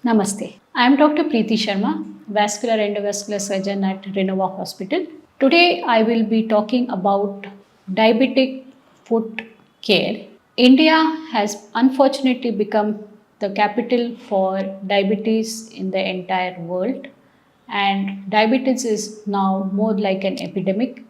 Namaste. I am Dr. Preeti Sharma, vascular endovascular surgeon at Renova Hospital. Today I will be talking about diabetic foot care. India has unfortunately become the capital for diabetes in the entire world, and diabetes is now more like an epidemic.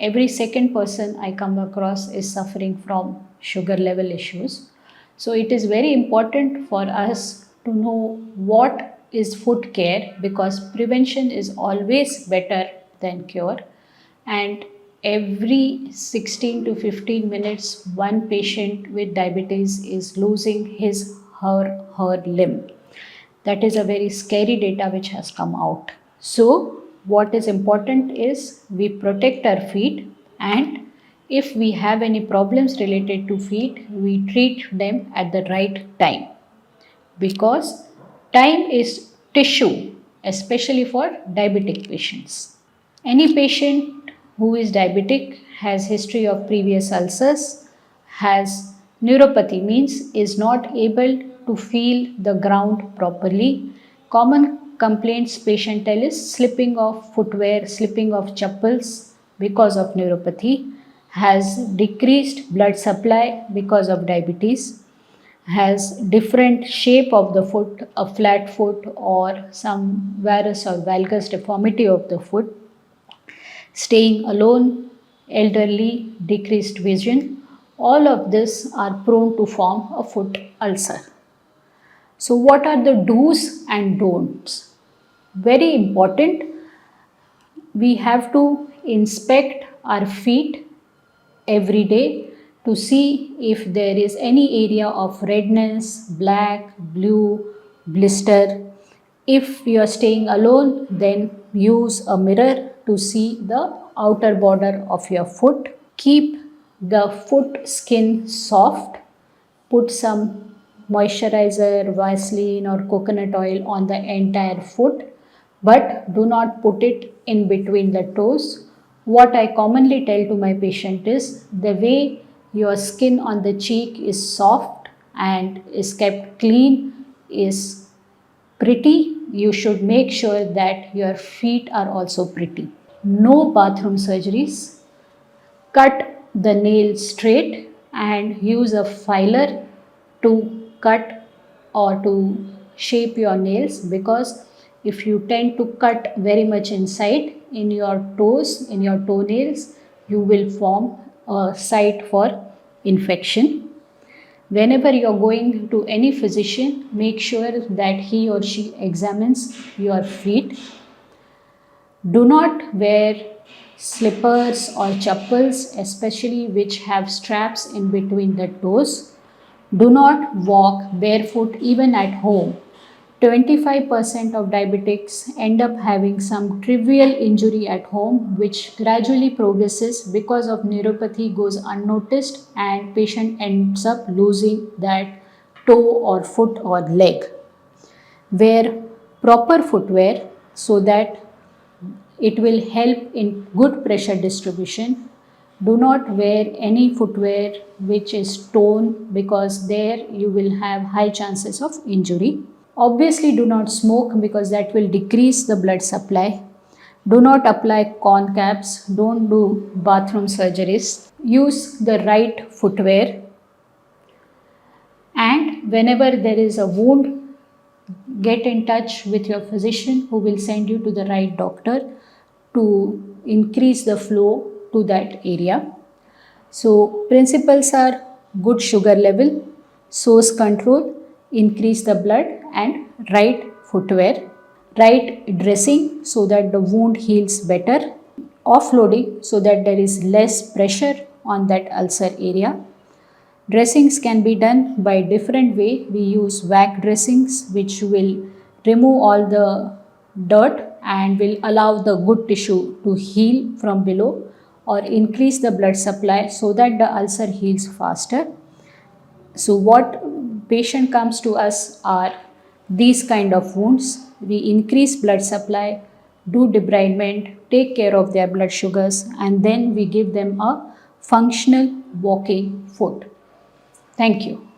Every second person I come across is suffering from sugar level issues. So it is very important for us to know what is foot care, because prevention is always better than cure. And every 16 to 15 minutes, one patient with diabetes is losing his her limb. That is a very scary data which has come out. So, what is important is we protect our feet, and if we have any problems related to feet, we treat them at the right time, because time is tissue, especially for diabetic patients. Any patient who is diabetic has history of previous ulcers, has neuropathy, means is not able to feel the ground properly. Common complaints patient tell is slipping of footwear, slipping of chappals because of neuropathy, has decreased blood supply because of diabetes, has different shape of the foot, a flat foot or some varus or valgus deformity of the foot, staying alone, elderly, decreased vision, all of this are prone to form a foot ulcer. So what are the do's and don'ts? Very important, we have to inspect our feet every day to see if there is any area of redness, black, blue, blister. If you are staying alone, then use a mirror to see the outer border of your foot. Keep the foot skin soft. Put some moisturizer, Vaseline or coconut oil on the entire foot, but do not put it in between the toes. What I commonly tell to my patient is the way your skin on the cheek is soft and is kept clean, is pretty, you should make sure that your feet are also pretty. No bathroom surgeries. Cut the nail straight and use a filer to cut or to shape your nails, because if you tend to cut very much inside in your toes, in your toenails, you will form a site for infection. Whenever you are going to any physician, make sure that he or she examines your feet. Do not wear slippers or chappals, especially which have straps in between the toes. Do not walk barefoot even at home. 25% of diabetics end up having some trivial injury at home, which gradually progresses because of neuropathy, goes unnoticed, and patient ends up losing that toe or foot or leg. Wear proper footwear so that it will help in good pressure distribution. Do not wear any footwear which is torn, because there you will have high chances of injury. Obviously, do not smoke, because that will decrease the blood supply. Do not apply corn caps. Don't do bathroom surgeries. Use the right footwear. And whenever there is a wound, get in touch with your physician who will send you to the right doctor to increase the flow to that area. So principles are good sugar level, source control, increase the blood, and right footwear, right dressing so that the wound heals better, offloading so that there is less pressure on that ulcer area. Dressings can be done by different way. We use vac dressings which will remove all the dirt and will allow the good tissue to heal from below, or increase the blood supply so that the ulcer heals faster. So what patient comes to us are these kind of wounds. We increase blood supply, do debridement, take care of their blood sugars, and then we give them a functional walking foot. Thank you.